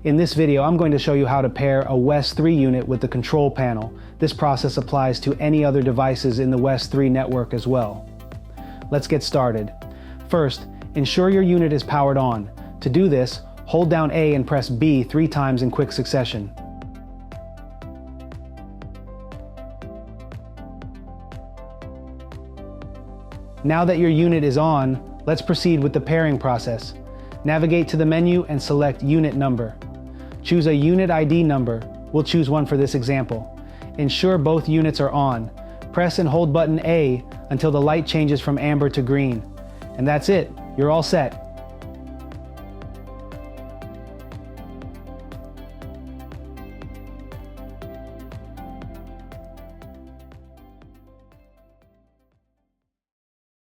In this video, I'm going to show you how to pair a WES3 unit with the control panel. This process applies to any other devices in the WES3 network as well. Let's get started. First, ensure your unit is powered on. To do this, hold down A and press B 3 times in quick succession. Now that your unit is on, let's proceed with the pairing process. Navigate to the menu and select Unit Number. Choose a unit ID number. We'll choose one for this example. Ensure both units are on. Press and hold button A until the light changes from amber to green. And that's it, you're all set.